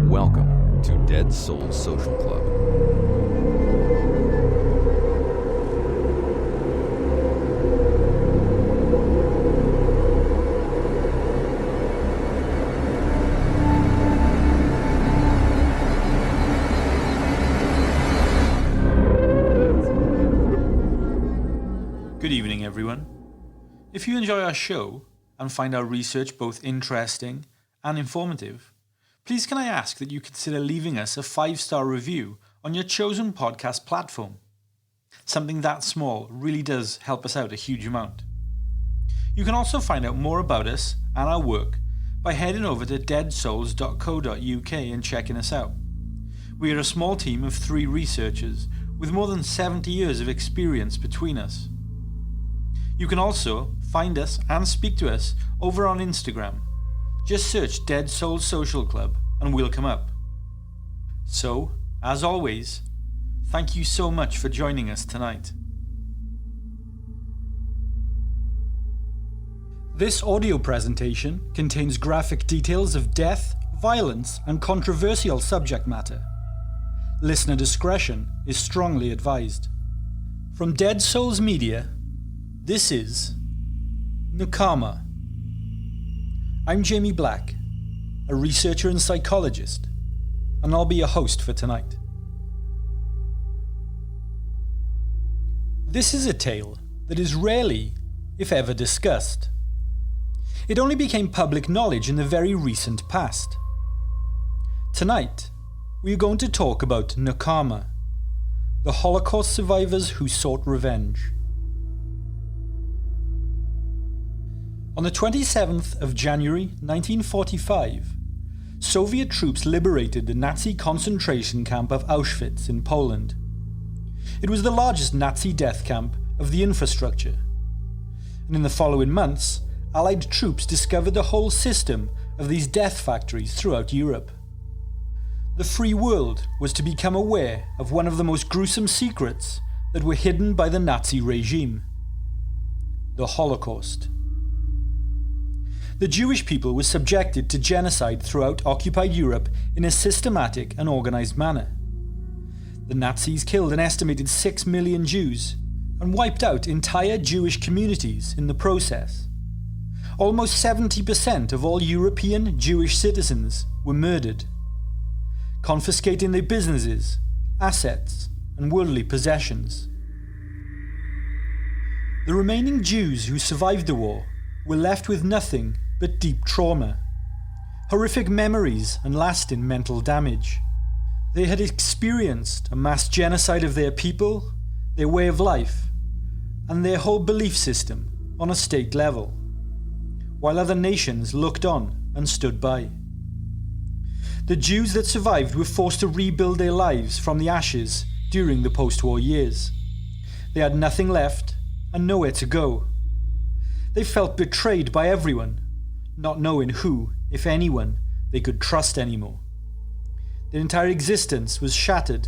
Welcome to Dead Souls Social Club. Good evening, everyone. If you enjoy our show and find our research both interesting and informative, please can I ask that you consider leaving us a 5-star review on your chosen podcast platform. Something that small really does help us out a huge amount. You can also find out more about us and our work by heading over to deadsouls.co.uk and checking us out. We are a small team of 3 researchers with more than 70 years of experience between us. You can also find us and speak to us over on Instagram. Just search Dead Souls Social Club and we'll come up. So, as always, thank you so much for joining us tonight. This audio presentation contains graphic details of death, violence, and controversial subject matter. Listener discretion is strongly advised. From Dead Souls Media, this is Nakama. I'm Jamie Black, a researcher and psychologist, and I'll be your host for tonight. This is a tale that is rarely, if ever, discussed. It only became public knowledge in the very recent past. Tonight, we are going to talk about Nakama, the Holocaust survivors who sought revenge. On the 27th of January 1945, Soviet troops liberated the Nazi concentration camp of Auschwitz in Poland. It was the largest Nazi death camp of the infrastructure. And in the following months, Allied troops discovered the whole system of these death factories throughout Europe. The free world was to become aware of one of the most gruesome secrets that were hidden by the Nazi regime: the Holocaust. The Jewish people were subjected to genocide throughout occupied Europe in a systematic and organized manner. The Nazis killed an estimated 6 million Jews and wiped out entire Jewish communities in the process. Almost 70% of all European Jewish citizens were murdered, confiscating their businesses, assets, and worldly possessions. The remaining Jews who survived the war were left with nothing but deep trauma, horrific memories, and lasting mental damage. They had experienced a mass genocide of their people, their way of life, and their whole belief system on a state level, while other nations looked on and stood by. The Jews that survived were forced to rebuild their lives from the ashes during the post-war years. They had nothing left and nowhere to go. They felt betrayed by everyone, not knowing who, if anyone, they could trust anymore. Their entire existence was shattered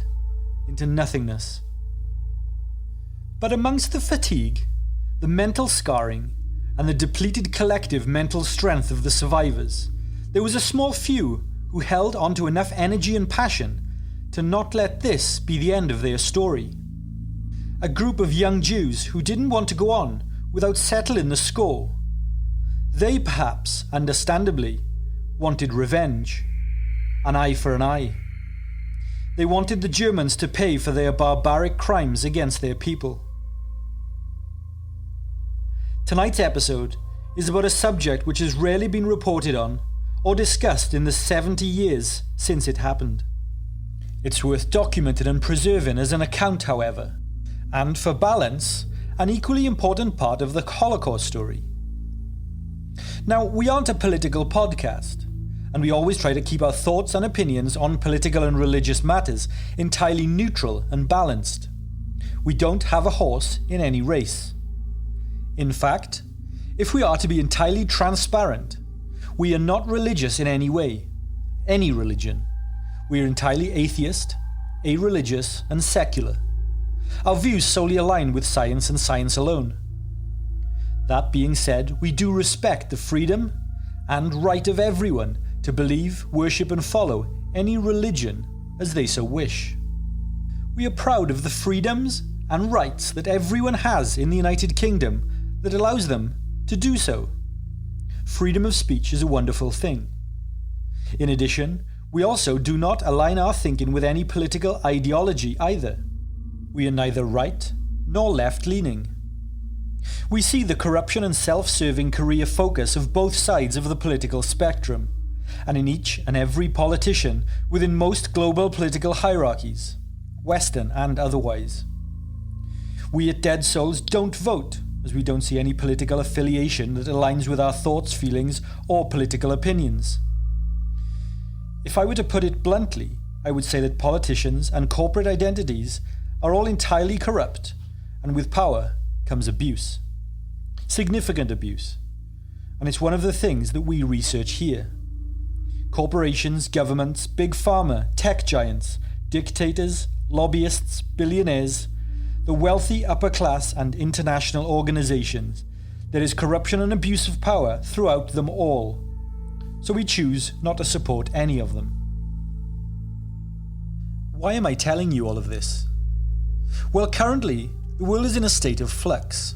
into nothingness. But amongst the fatigue, the mental scarring, and the depleted collective mental strength of the survivors, there was a small few who held onto enough energy and passion to not let this be the end of their story. A group of young Jews who didn't want to go on without settling the score. They perhaps, understandably, wanted revenge. An eye for an eye. They wanted the Germans to pay for their barbaric crimes against their people. Tonight's episode is about a subject which has rarely been reported on or discussed in the 70 years since it happened. It's worth documenting and preserving as an account, however, and for balance, an equally important part of the Holocaust story. Now, we aren't a political podcast, and we always try to keep our thoughts and opinions on political and religious matters entirely neutral and balanced. We don't have a horse in any race. In fact, if we are to be entirely transparent, we are not religious in any way, any religion. We are entirely atheist, a-religious, and secular. Our views solely align with science and science alone. That being said, we do respect the freedom and right of everyone to believe, worship and follow any religion as they so wish. We are proud of the freedoms and rights that everyone has in the United Kingdom that allows them to do so. Freedom of speech is a wonderful thing. In addition, we also do not align our thinking with any political ideology either. We are neither right nor left-leaning. We see the corruption and self-serving career focus of both sides of the political spectrum, and in each and every politician within most global political hierarchies, Western and otherwise. We at Dead Souls don't vote, as we don't see any political affiliation that aligns with our thoughts, feelings, or political opinions. If I were to put it bluntly, I would say that politicians and corporate identities are all entirely corrupt, and with power comes abuse. Significant abuse. And it's one of the things that we research here. Corporations, governments, big pharma, tech giants, dictators, lobbyists, billionaires, the wealthy upper class and international organizations. There is corruption and abuse of power throughout them all. So we choose not to support any of them. Why am I telling you all of this? Well, currently, the world is in a state of flux.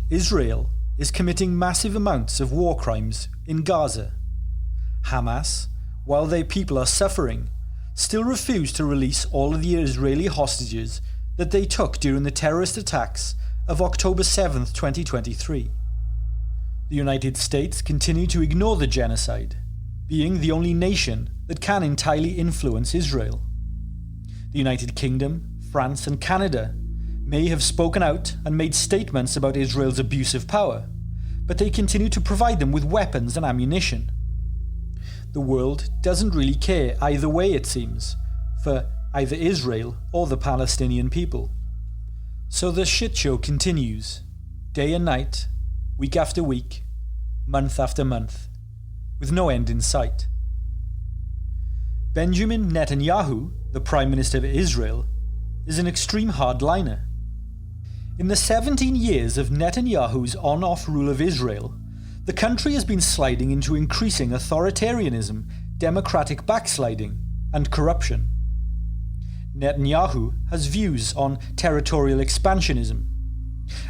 Israel is committing massive amounts of war crimes in Gaza. Hamas, while their people are suffering, still refuse to release all of the Israeli hostages that they took during the terrorist attacks of October 7th, 2023. The United States continue to ignore the genocide, being the only nation that can entirely influence Israel. The United Kingdom, France and Canada may have spoken out and made statements about Israel's abuse of power, but they continue to provide them with weapons and ammunition. The world doesn't really care either way, it seems, for either Israel or the Palestinian people. So the shit show continues, day and night, week after week, month after month, with no end in sight. Benjamin Netanyahu, the Prime Minister of Israel, is an extreme hardliner. In the 17 years of Netanyahu's on-off rule of Israel, the country has been sliding into increasing authoritarianism, democratic backsliding, and corruption. Netanyahu has views on territorial expansionism,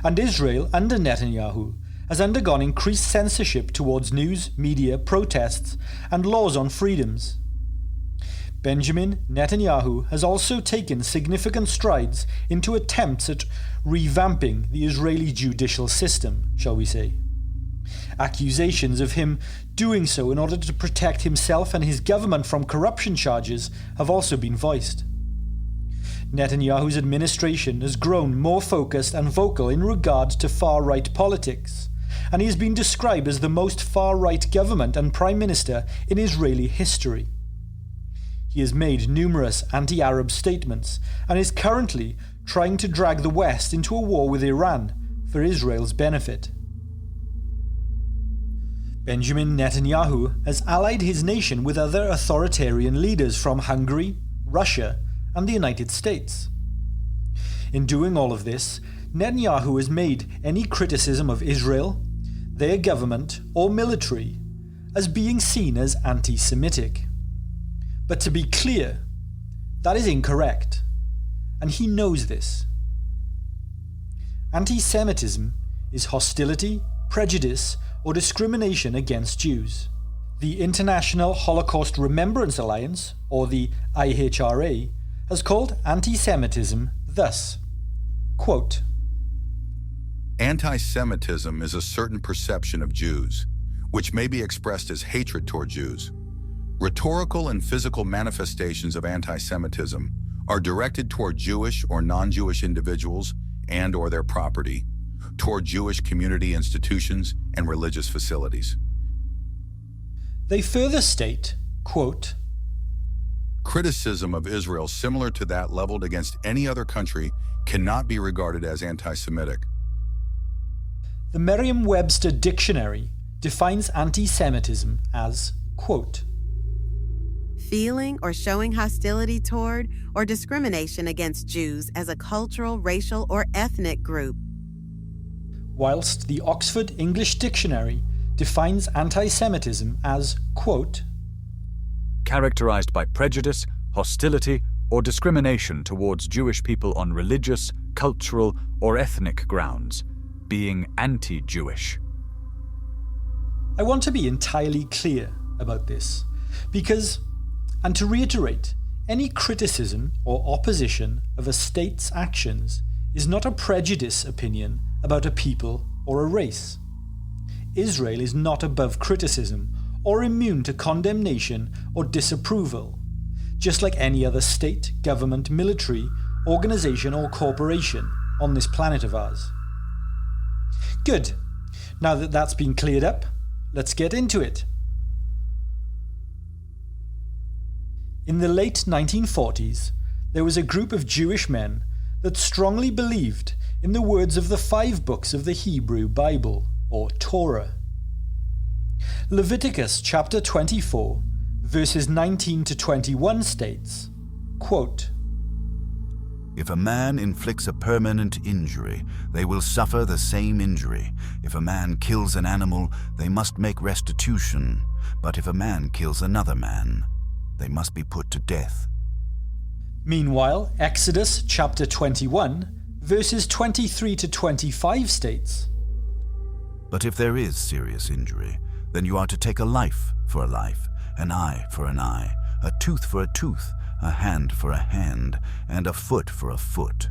and Israel under Netanyahu has undergone increased censorship towards news, media, protests, and laws on freedoms. Benjamin Netanyahu has also taken significant strides into attempts at revamping the Israeli judicial system, shall we say. Accusations of him doing so in order to protect himself and his government from corruption charges have also been voiced. Netanyahu's administration has grown more focused and vocal in regard to far-right politics, and he has been described as the most far-right government and prime minister in Israeli history. He has made numerous anti-Arab statements and is currently trying to drag the West into a war with Iran for Israel's benefit. Benjamin Netanyahu has allied his nation with other authoritarian leaders from Hungary, Russia, and the United States. In doing all of this, Netanyahu has made any criticism of Israel, their government, or military as being seen as anti-Semitic. But to be clear, that is incorrect, and he knows this. Anti-Semitism is hostility, prejudice, or discrimination against Jews. The International Holocaust Remembrance Alliance, or the IHRA, has called anti-Semitism thus, quote, "Anti-Semitism is a certain perception of Jews, which may be expressed as hatred toward Jews. Rhetorical and physical manifestations of anti-Semitism are directed toward Jewish or non-Jewish individuals and or their property, toward Jewish community institutions and religious facilities." They further state, quote, "Criticism of Israel similar to that leveled against any other country cannot be regarded as anti-Semitic." The Merriam-Webster Dictionary defines anti-Semitism as, quote, feeling or showing hostility toward or discrimination against Jews as a cultural, racial, or ethnic group. Whilst the Oxford English Dictionary defines anti-Semitism as, quote, characterized by prejudice, hostility, or discrimination towards Jewish people on religious, cultural, or ethnic grounds, being anti-Jewish. I want to be entirely clear about this, because, and to reiterate, any criticism or opposition of a state's actions is not a prejudice opinion about a people or a race. Israel is not above criticism or immune to condemnation or disapproval, just like any other state, government, military, organization or corporation on this planet of ours. Good. Now that that's been cleared up, let's get into it. In the late 1940s, there was a group of Jewish men that strongly believed in the words of the 5 books of the Hebrew Bible, or Torah. Leviticus chapter 24, verses 19 to 21 states, quote, If a man inflicts a permanent injury, they will suffer the same injury. If a man kills an animal, they must make restitution. But if a man kills another man, they must be put to death. Meanwhile, Exodus chapter 21, verses 23 to 25 states, But if there is serious injury, then you are to take a life for a life, an eye for an eye, a tooth for a tooth, a hand for a hand, and a foot for a foot.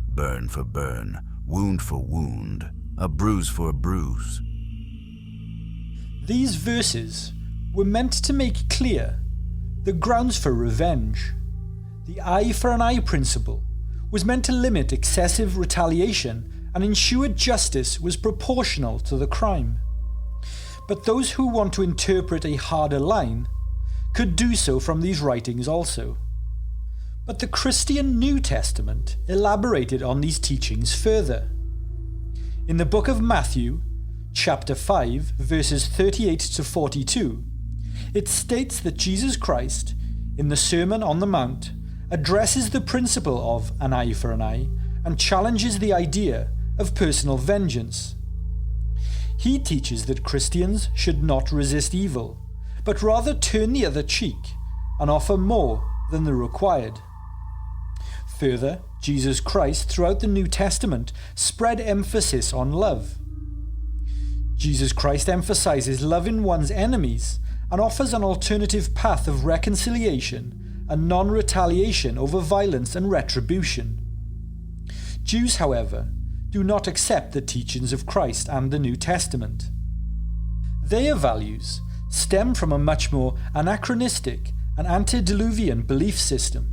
Burn for burn, wound for wound, a bruise for a bruise. These verses were meant to make clear the grounds for revenge. The eye for an eye principle was meant to limit excessive retaliation and ensure justice was proportional to the crime. But those who want to interpret a harder line could do so from these writings also. But the Christian New Testament elaborated on these teachings further. In the book of Matthew, chapter 5, verses 38 to 42, it states that Jesus Christ, in the Sermon on the Mount, addresses the principle of an eye for an eye and challenges the idea of personal vengeance. He teaches that Christians should not resist evil, but rather turn the other cheek and offer more than the required. Further, Jesus Christ throughout the New Testament spread emphasis on love. Jesus Christ emphasizes loving one's enemies and offers an alternative path of reconciliation and non-retaliation over violence and retribution. Jews, however, do not accept the teachings of Christ and the New Testament. Their values stem from a much more anachronistic and antediluvian belief system.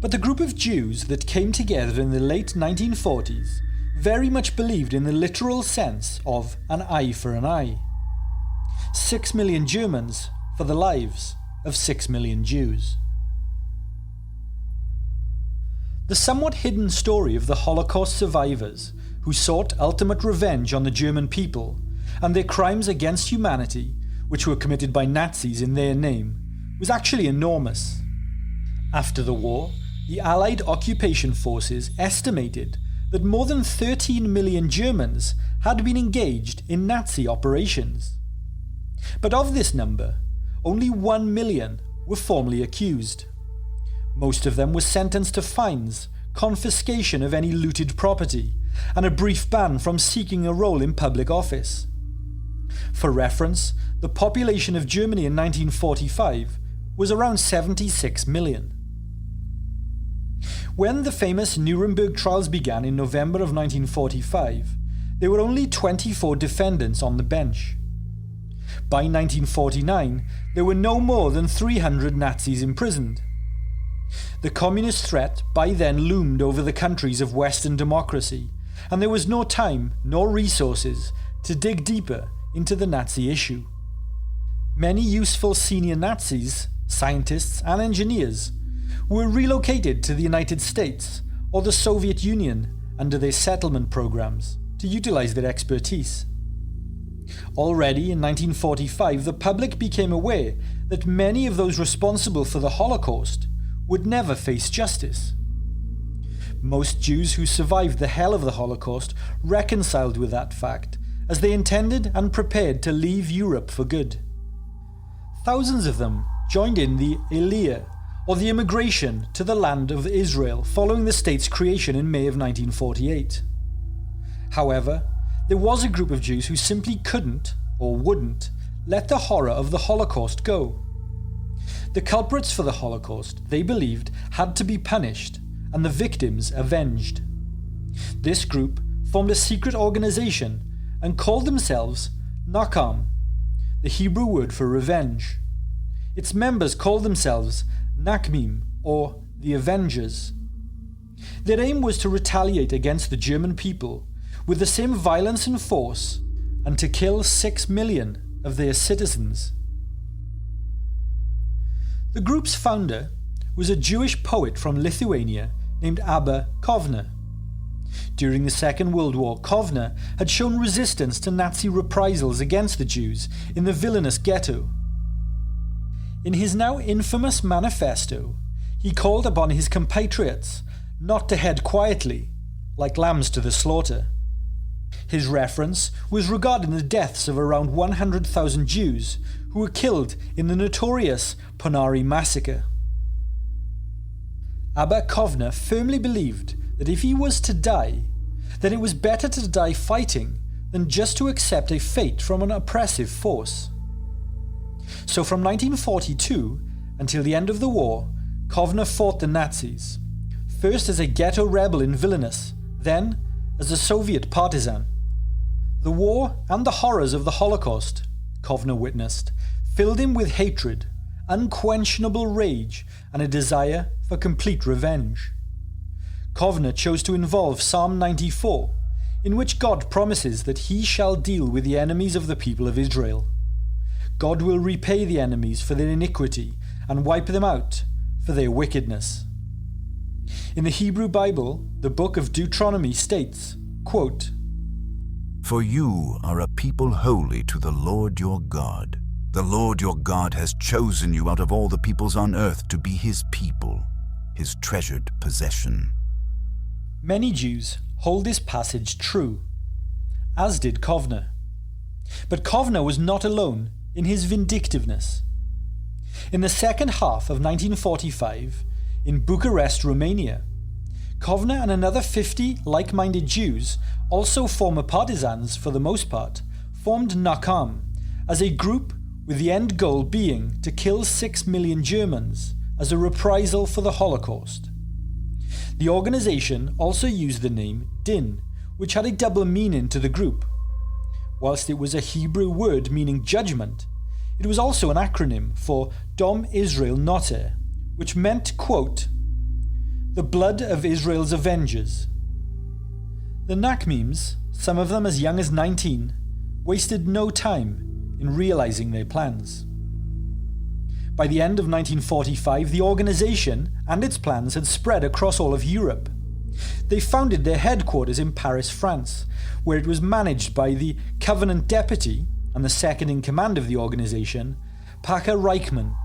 But the group of Jews that came together in the late 1940s very much believed in the literal sense of an eye for an eye. 6 million Germans for the lives of 6 million Jews. The somewhat hidden story of the Holocaust survivors who sought ultimate revenge on the German people and their crimes against humanity, which were committed by Nazis in their name, was actually enormous. After the war, the Allied occupation forces estimated that more than 13 million Germans had been engaged in Nazi operations. But of this number, only 1 million were formally accused. Most of them were sentenced to fines, confiscation of any looted property, and a brief ban from seeking a role in public office. For reference, the population of Germany in 1945 was around 76 million. When the famous Nuremberg trials began in November of 1945, there were only 24 defendants on the bench. By 1949, there were no more than 300 Nazis imprisoned. The communist threat by then loomed over the countries of Western democracy, and there was no time nor resources to dig deeper into the Nazi issue. Many useful senior Nazis, scientists and engineers were relocated to the United States or the Soviet Union under their settlement programs to utilize their expertise. Already in 1945, the public became aware that many of those responsible for the Holocaust would never face justice. Most Jews who survived the hell of the Holocaust reconciled with that fact, as they intended and prepared to leave Europe for good. Thousands of them joined in the Aliyah, or the immigration to the land of Israel following the state's creation in May of 1948. However, there was a group of Jews who simply couldn't, or wouldn't, let the horror of the Holocaust go. The culprits for the Holocaust, they believed, had to be punished and the victims avenged. This group formed a secret organization and called themselves Nakam, the Hebrew word for revenge. Its members called themselves Nakmim, or the Avengers. Their aim was to retaliate against the German people with the same violence and force and to kill 6 million of their citizens. The group's founder was a Jewish poet from Lithuania named Abba Kovner. During the Second World War, Kovner had shown resistance to Nazi reprisals against the Jews in the Vilnius ghetto. In his now infamous manifesto, he called upon his compatriots not to head quietly, like lambs to the slaughter. His reference was regarding the deaths of around 100,000 Jews who were killed in the notorious Ponary massacre. Abba Kovner firmly believed that if he was to die, then it was better to die fighting than just to accept a fate from an oppressive force. So from 1942 until the end of the war, Kovner fought the Nazis, first as a ghetto rebel in Vilnius, then as a Soviet partisan. The war and the horrors of the Holocaust, Kovner witnessed, filled him with hatred, unquenchable rage, and a desire for complete revenge. Kovner chose to involve Psalm 94, in which God promises that he shall deal with the enemies of the people of Israel. God will repay the enemies for their iniquity and wipe them out for their wickedness. In the Hebrew Bible, the book of Deuteronomy states, quote, "For you are a people holy to the Lord your God. The Lord your God has chosen you out of all the peoples on earth to be his people, his treasured possession." Many Jews hold this passage true, as did Kovner. But Kovner was not alone in his vindictiveness. In the second half of 1945, in Bucharest, Romania, Kovner and another 50 like-minded Jews, also former partisans for the most part, formed Nakam as a group with the end goal being to kill 6 million Germans as a reprisal for the Holocaust. The organization also used the name Din, which had a double meaning to the group. Whilst it was a Hebrew word meaning judgment, it was also an acronym for Dom Israel Noter, which meant, quote, the blood of Israel's avengers. The Nakmims, some of them as young as 19, wasted no time in realizing their plans. By the end of 1945, the organization and its plans had spread across all of Europe. They founded their headquarters in Paris, France, where it was managed by the Covenant Deputy and the second in command of the organization, Paca Reichmann.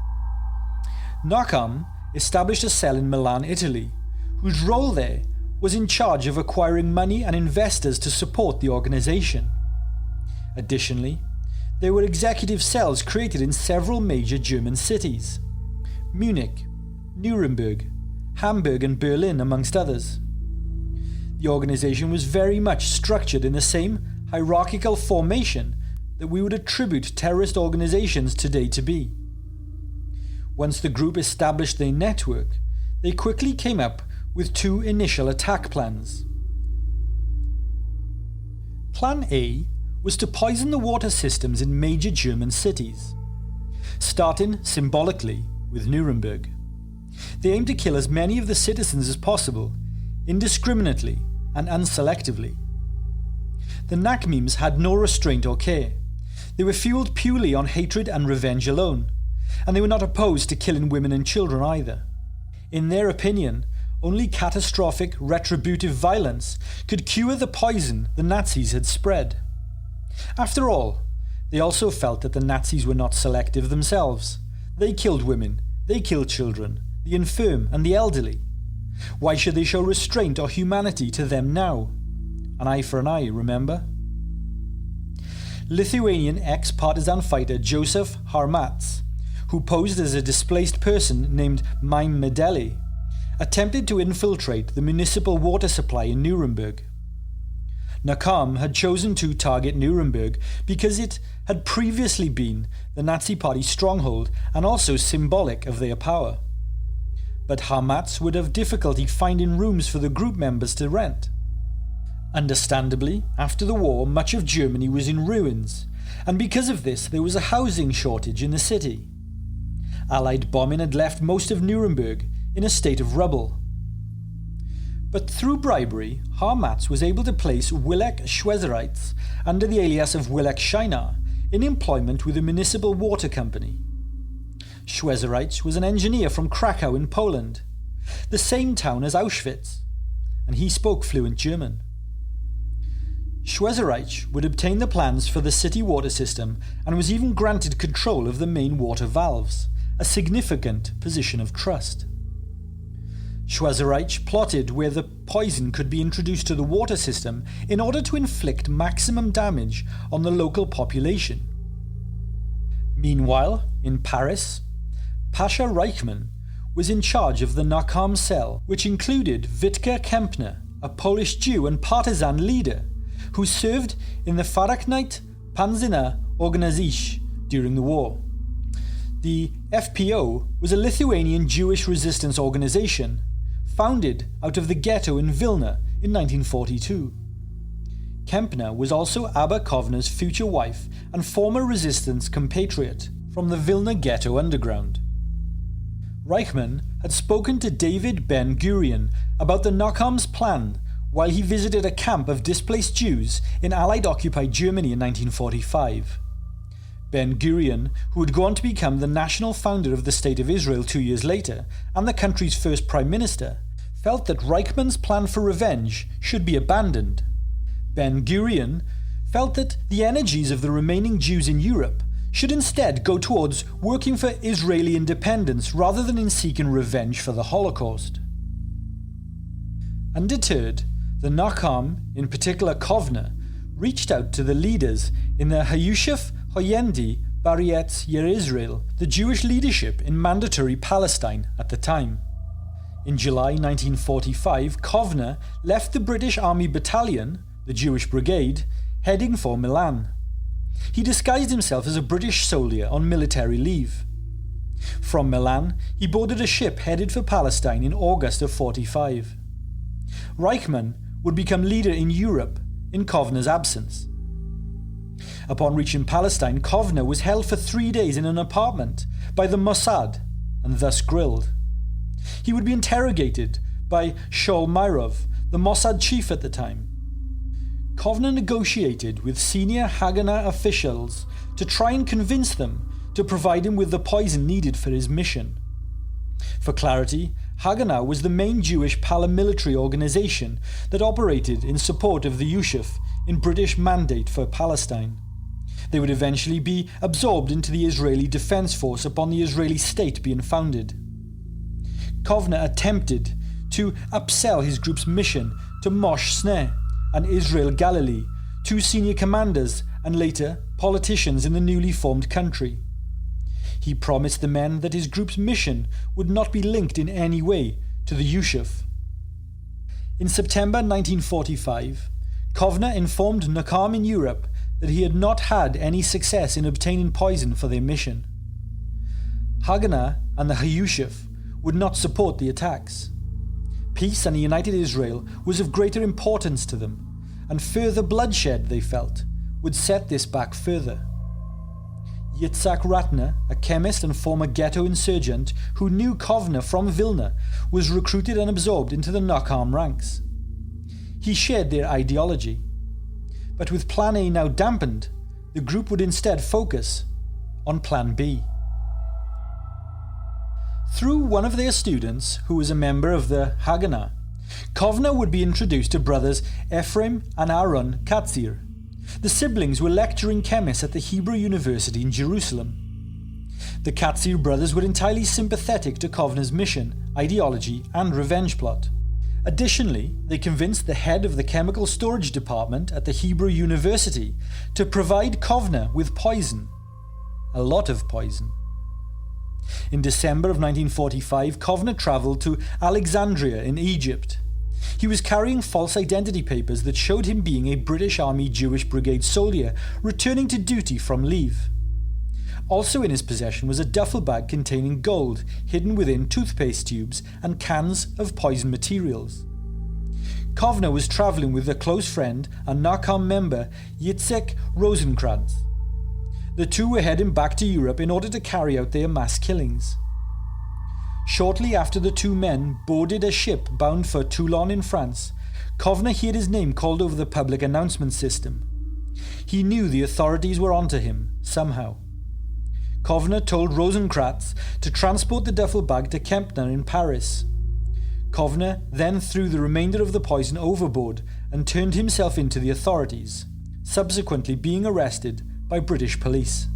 Nakam established a cell in Milan, Italy, whose role there was in charge of acquiring money and investors to support the organization. Additionally, there were executive cells created in several major German cities: Munich, Nuremberg, Hamburg and Berlin, amongst others. The organization was very much structured in the same hierarchical formation that we would attribute terrorist organizations today to be. Once the group established their network, they quickly came up with two initial attack plans. Plan A was to poison the water systems in major German cities, starting symbolically with Nuremberg. They aimed to kill as many of the citizens as possible, indiscriminately and unselectively. The Nakmims had no restraint or care. They were fueled purely on hatred and revenge alone, and they were not opposed to killing women and children either. In their opinion, only catastrophic retributive violence could cure the poison the Nazis had spread. After all, they also felt that the Nazis were not selective themselves. They killed women, they killed children, the infirm and the elderly. Why should they show restraint or humanity to them now? An eye for an eye, remember? Lithuanian ex-partisan fighter Joseph Harmatz, who posed as a displaced person named Mime Medeli, attempted to infiltrate the municipal water supply in Nuremberg. Nakam had chosen to target Nuremberg because it had previously been the Nazi Party's stronghold and also symbolic of their power. But Hamatz would have difficulty finding rooms for the group members to rent. Understandably, after the war, much of Germany was in ruins, and because of this there was a housing shortage in the city. Allied bombing had left most of Nuremberg in a state of rubble. But through bribery, Hamatz was able to place Willek Schwezeritz under the alias of Willek Shinar in employment with a municipal water company. Schwezeritz was an engineer from Krakow in Poland, the same town as Auschwitz, and he spoke fluent German. Schwezeritz would obtain the plans for the city water system and was even granted control of the main water valves, a significant position of trust. Schwezeritz plotted where the poison could be introduced to the water system in order to inflict maximum damage on the local population. Meanwhile, in Paris, Pasha Reichmann was in charge of the Nakam cell, which included Wittke Kempner, a Polish Jew and partisan leader who served in the Vereinigte Panzer Organisation during the war. The FPO was a Lithuanian Jewish resistance organization founded out of the ghetto in Vilna in 1942. Kempner was also Abba Kovner's future wife and former resistance compatriot from the Vilna ghetto underground. Reichmann had spoken to David Ben-Gurion about the Nakam's plan while he visited a camp of displaced Jews in Allied-occupied Germany in 1945. Ben-Gurion, who would go on to become the national founder of the State of Israel 2 years later and the country's first prime minister, felt that Reichmann's plan for revenge should be abandoned. Ben-Gurion felt that the energies of the remaining Jews in Europe should instead go towards working for Israeli independence rather than in seeking revenge for the Holocaust. Undeterred, the Nakam, in particular Kovner, reached out to the leaders in the Hayushef Hoyendi Barietz Yerizrael, the Jewish leadership in Mandatory Palestine at the time. In July 1945, Kovner left the British Army Battalion, the Jewish Brigade, heading for Milan. He disguised himself as a British soldier on military leave. From Milan, he boarded a ship headed for Palestine in August of 1945. Reichmann would become leader in Europe in Kovner's absence. Upon reaching Palestine, Kovner was held for 3 days in an apartment by the Mossad and thus grilled. He would be interrogated by Shaul Myrov, the Mossad chief at the time. Kovner negotiated with senior Haganah officials to try and convince them to provide him with the poison needed for his mission. For clarity, Haganah was the main Jewish paramilitary organization that operated in support of the Yusuf in British Mandate for Palestine. They would eventually be absorbed into the Israeli Defense Force upon the Israeli state being founded. Kovner attempted to upsell his group's mission to Moshe Sneh and Israel Galilee, two senior commanders and later politicians in the newly formed country. He promised the men that his group's mission would not be linked in any way to the Yusuf. In September 1945, Kovner informed Nakam in Europe that he had not had any success in obtaining poison for their mission. Haganah and the Hayushif would not support the attacks. Peace and a united Israel was of greater importance to them, and further bloodshed, they felt, would set this back further. Yitzhak Ratner, a chemist and former ghetto insurgent who knew Kovner from Vilna, was recruited and absorbed into the Nakam ranks. He shared their ideology. But with Plan A now dampened, the group would instead focus on Plan B. Through one of their students, who was a member of the Haganah, Kovner would be introduced to brothers Ephraim and Aaron Katzir. The siblings were lecturing chemists at the Hebrew University in Jerusalem. The Katzir brothers were entirely sympathetic to Kovner's mission, ideology, and revenge plot. Additionally, they convinced the head of the chemical storage department at the Hebrew University to provide Kovner with poison. A lot of poison. In December of 1945, Kovner travelled to Alexandria in Egypt. He was carrying false identity papers that showed him being a British Army Jewish Brigade soldier returning to duty from leave. Also in his possession was a duffel bag containing gold hidden within toothpaste tubes and cans of poison materials. Kovner was travelling with a close friend and Nakama member Yitzhak Rosenkrantz. The two were heading back to Europe in order to carry out their mass killings. Shortly after the two men boarded a ship bound for Toulon in France, Kovner heard his name called over the public announcement system. He knew the authorities were onto him, somehow. Kovner told Rosenkrantz to transport the duffel bag to Kempner in Paris. Kovner then threw the remainder of the poison overboard and turned himself into the authorities, subsequently being arrested by British police.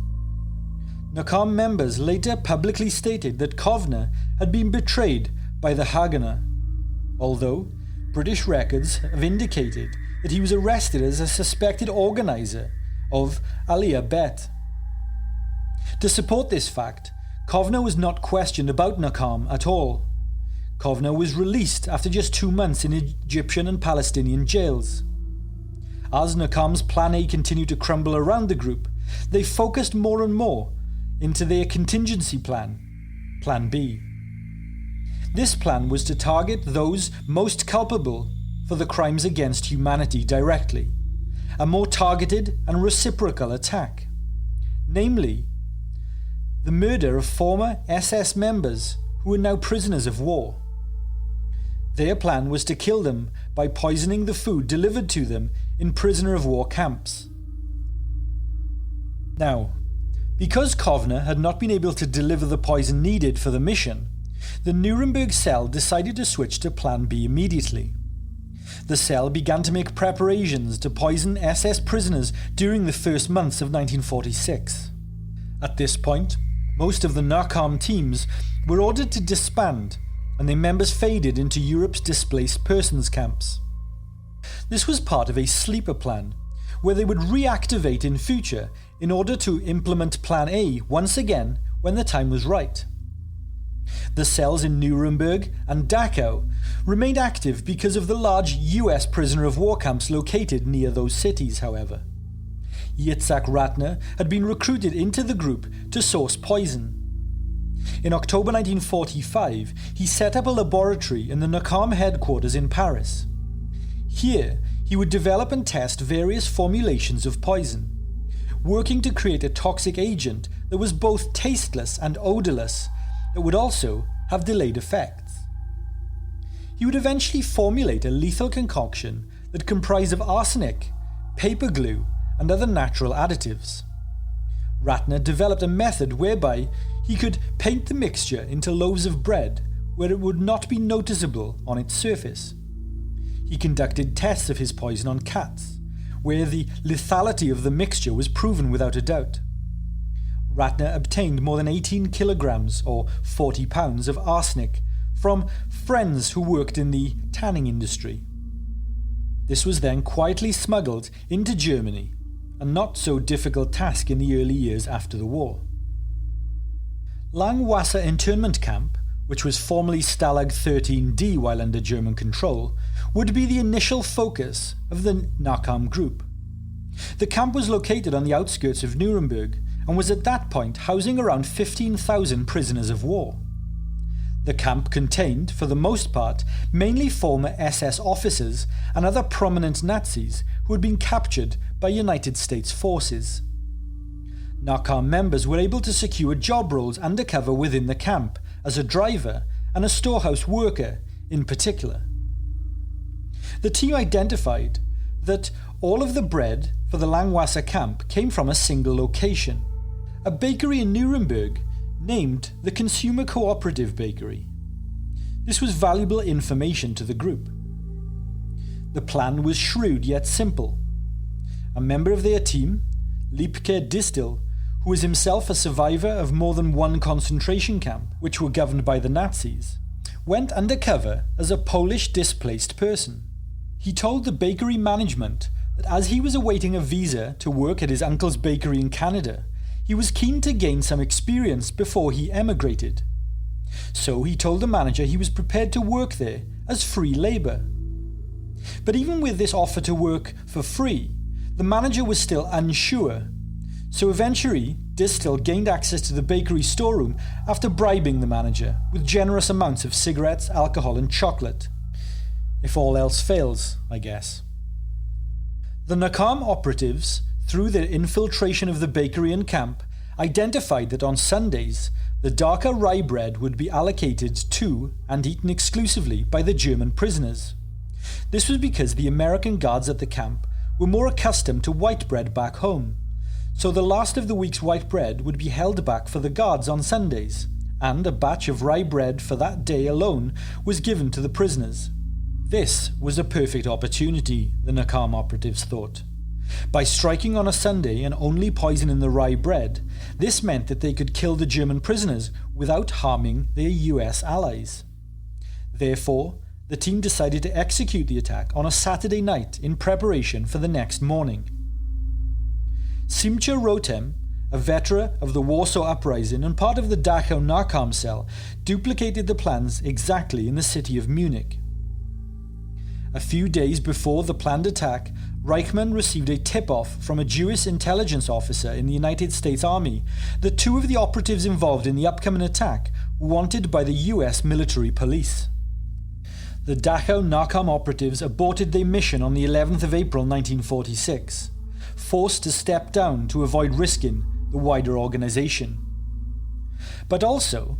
Nakama members later publicly stated that Kovner had been betrayed by the Haganah, although British records have indicated that he was arrested as a suspected organiser of Aliyah Bet. To support this fact, Kovner was not questioned about Nakama at all. Kovner was released after just 2 months in Egyptian and Palestinian jails. As Nakama's Plan A continued to crumble around the group, they focused more and more into their contingency plan, Plan B. This plan was to target those most culpable for the crimes against humanity directly, a more targeted and reciprocal attack, namely, the murder of former SS members who were now prisoners of war. Their plan was to kill them by poisoning the food delivered to them in prisoner of war camps. Now, because Kovner had not been able to deliver the poison needed for the mission, the Nuremberg cell decided to switch to Plan B immediately. The cell began to make preparations to poison SS prisoners during the first months of 1946. At this point, most of the Nakama teams were ordered to disband, and their members faded into Europe's displaced persons camps. This was part of a sleeper plan, where they would reactivate in future in order to implement Plan A once again when the time was right. The cells in Nuremberg and Dachau remained active because of the large US prisoner of war camps located near those cities, however. Yitzhak Ratner had been recruited into the group to source poison. In October 1945, he set up a laboratory in the Nakama headquarters in Paris. Here, he would develop and test various formulations of poison, working to create a toxic agent that was both tasteless and odorless, that would also have delayed effects. He would eventually formulate a lethal concoction that comprised of arsenic, paper glue, and other natural additives. Ratner developed a method whereby he could paint the mixture into loaves of bread where it would not be noticeable on its surface. He conducted tests of his poison on cats, where the lethality of the mixture was proven without a doubt. Ratner obtained more than 18 kilograms or 40 pounds of arsenic from friends who worked in the tanning industry. This was then quietly smuggled into Germany, a not so difficult task in the early years after the war. Langwasser internment camp, which was formerly Stalag 13D while under German control, would be the initial focus of the Nakama group. The camp was located on the outskirts of Nuremberg and was at that point housing around 15,000 prisoners of war. The camp contained, for the most part, mainly former SS officers and other prominent Nazis who had been captured by United States forces. Nakama members were able to secure job roles undercover within the camp as a driver and a storehouse worker in particular. The team identified that all of the bread for the Langwasser camp came from a single location, a bakery in Nuremberg named the Consumer Cooperative Bakery. This was valuable information to the group. The plan was shrewd yet simple. A member of their team, Liebke Distel, who was himself a survivor of more than one concentration camp, which were governed by the Nazis, went undercover as a Polish displaced person. He told the bakery management that as he was awaiting a visa to work at his uncle's bakery in Canada, he he was keen to gain some experience before he emigrated. So he told the manager he was prepared to work there as free labour. But even with this offer to work for free, the manager was still unsure. So eventually, Distel gained access to the bakery storeroom after bribing the manager with generous amounts of cigarettes, alcohol and chocolate. If all else fails, I guess. The Nakama operatives, through their infiltration of the bakery and camp, identified that on Sundays, the darker rye bread would be allocated to and eaten exclusively by the German prisoners. This was because the American guards at the camp were more accustomed to white bread back home, so the last of the week's white bread would be held back for the guards on Sundays, and a batch of rye bread for that day alone was given to the prisoners. This was a perfect opportunity, the Nakama operatives thought. By striking on a Sunday and only poisoning the rye bread, this meant that they could kill the German prisoners without harming their US allies. Therefore, the team decided to execute the attack on a Saturday night in preparation for the next morning. Simcha Rotem, a veteran of the Warsaw Uprising and part of the Dachau Nakam cell, duplicated the plans exactly in the city of Munich. A few days before the planned attack, Reichmann received a tip-off from a Jewish intelligence officer in the United States Army that two of the operatives involved in the upcoming attack were wanted by the US military police. The Dachau Nakam operatives aborted their mission on the 11th of April 1946, forced to step down to avoid risking the wider organization. But also,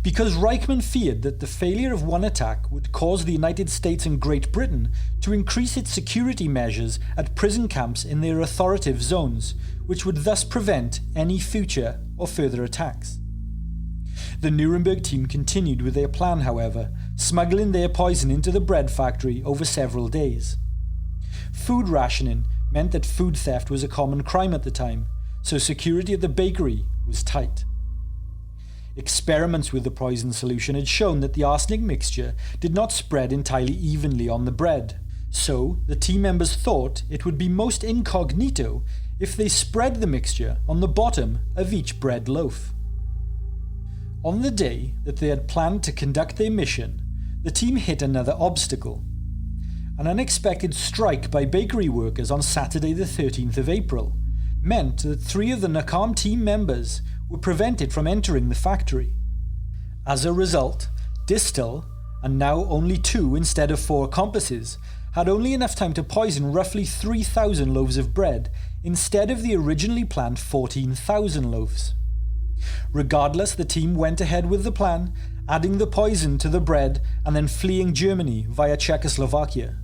because Reichmann feared that the failure of one attack would cause the United States and Great Britain to increase its security measures at prison camps in their authoritative zones, which would thus prevent any future or further attacks. The Nuremberg team continued with their plan, however, smuggling their poison into the bread factory over several days. Food rationing meant that food theft was a common crime at the time, so security at the bakery was tight. Experiments with the poison solution had shown that the arsenic mixture did not spread entirely evenly on the bread, so the team members thought it would be most incognito if they spread the mixture on the bottom of each bread loaf. On the day that they had planned to conduct their mission, the team hit another obstacle. An unexpected strike by bakery workers on Saturday the 13th of April meant that 3 of the Nakam team members were prevented from entering the factory. As a result, Distel, and now only 2 instead of 4 accomplices, had only enough time to poison roughly 3,000 loaves of bread instead of the originally planned 14,000 loaves. Regardless, the team went ahead with the plan, adding the poison to the bread and then fleeing Germany via Czechoslovakia.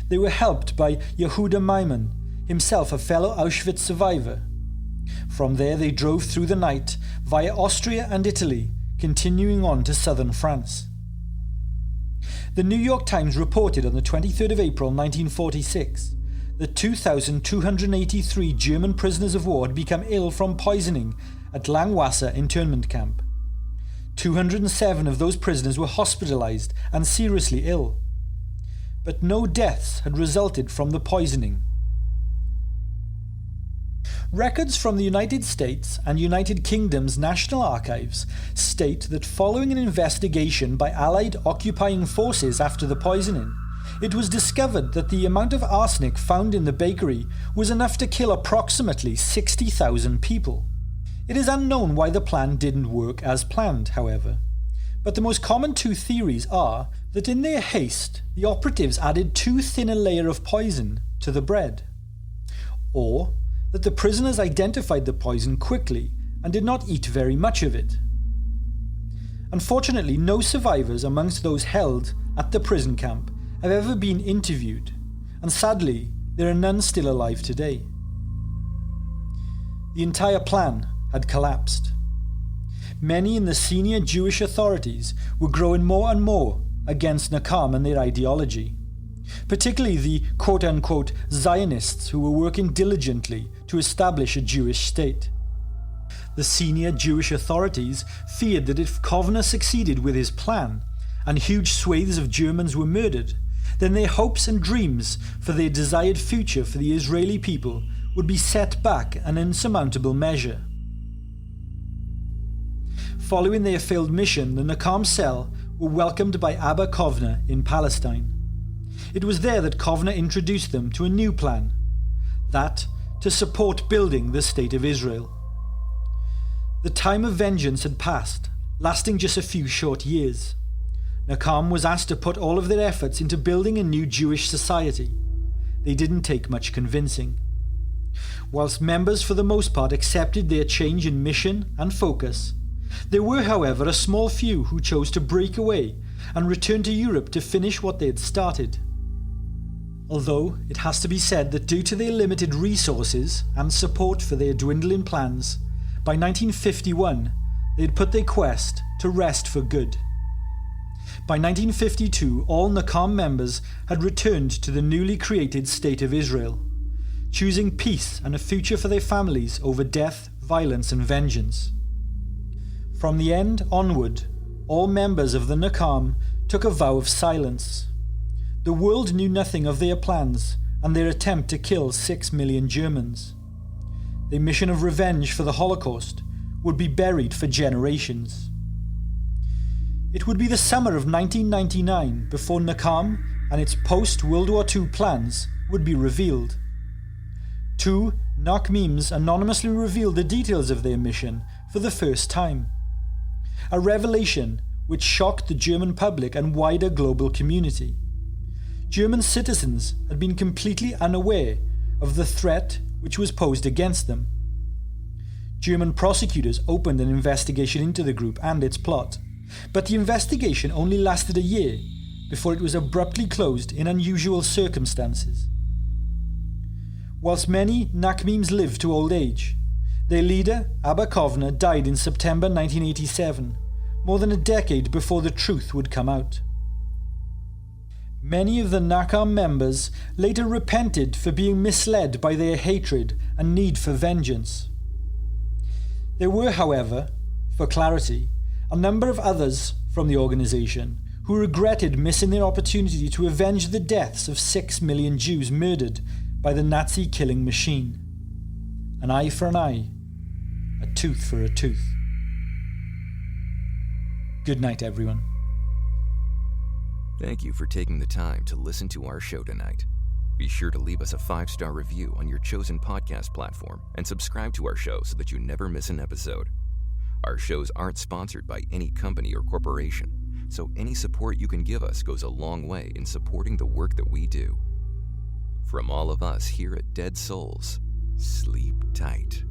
They were helped by Yehuda Maiman, himself a fellow Auschwitz survivor. From there they drove through the night via Austria and Italy, continuing on to southern France. The New York Times reported on the 23rd of April 1946 that 2,283 German prisoners of war had become ill from poisoning at Langwasser internment camp. 207 of those prisoners were hospitalized and seriously ill. But no deaths had resulted from the poisoning. Records from the United States and United Kingdom's National Archives state that following an investigation by Allied occupying forces after the poisoning, it was discovered that the amount of arsenic found in the bakery was enough to kill approximately 60,000 people. It is unknown why the plan didn't work as planned, however. But the most common 2 theories are that in their haste, the operatives added too thin a layer of poison to the bread, or that the prisoners identified the poison quickly and did not eat very much of it. Unfortunately, no survivors amongst those held at the prison camp have ever been interviewed, and sadly, there are none still alive today. The entire plan had collapsed. Many in the senior Jewish authorities were growing more and more against Nakam and their ideology, particularly the quote-unquote Zionists who were working diligently to establish a Jewish state. The senior Jewish authorities feared that if Kovner succeeded with his plan and huge swathes of Germans were murdered, then their hopes and dreams for their desired future for the Israeli people would be set back an insurmountable measure. Following their failed mission, the Nakam cell were welcomed by Abba Kovner in Palestine. It was there that Kovner introduced them to a new plan, that to support building the State of Israel. The time of vengeance had passed, lasting just a few short years. Nakam was asked to put all of their efforts into building a new Jewish society. They didn't take much convincing. Whilst members for the most part accepted their change in mission and focus, there were, however, a small few who chose to break away and return to Europe to finish what they had started. Although it has to be said that due to their limited resources and support for their dwindling plans, by 1951 they had put their quest to rest for good. By 1952, all Nakam members had returned to the newly created State of Israel, choosing peace and a future for their families over death, violence and vengeance. From the end onward, all members of the Nakam took a vow of silence. The world knew nothing of their plans and their attempt to kill 6 million Germans. Their mission of revenge for the Holocaust would be buried for generations. It would be the summer of 1999 before Nakam and its post-World War II plans would be revealed. Two Nakmims anonymously revealed the details of their mission for the first time. A revelation which shocked the German public and wider global community. German citizens had been completely unaware of the threat which was posed against them. German prosecutors opened an investigation into the group and its plot, but the investigation only lasted a year before it was abruptly closed in unusual circumstances. Whilst many Nakmims lived to old age, their leader, Abba Kovner, died in September 1987, more than a decade before the truth would come out. Many of the Nakam members later repented for being misled by their hatred and need for vengeance. There were, however, for clarity, a number of others from the organisation who regretted missing their opportunity to avenge the deaths of 6 million Jews murdered by the Nazi killing machine. An eye for an eye, a tooth for a tooth. Good night, everyone. Thank you for taking the time to listen to our show tonight. Be sure to leave us a 5-star review on your chosen podcast platform and subscribe to our show so that you never miss an episode. Our shows aren't sponsored by any company or corporation, so any support you can give us goes a long way in supporting the work that we do. From all of us here at Dead Souls, sleep tight.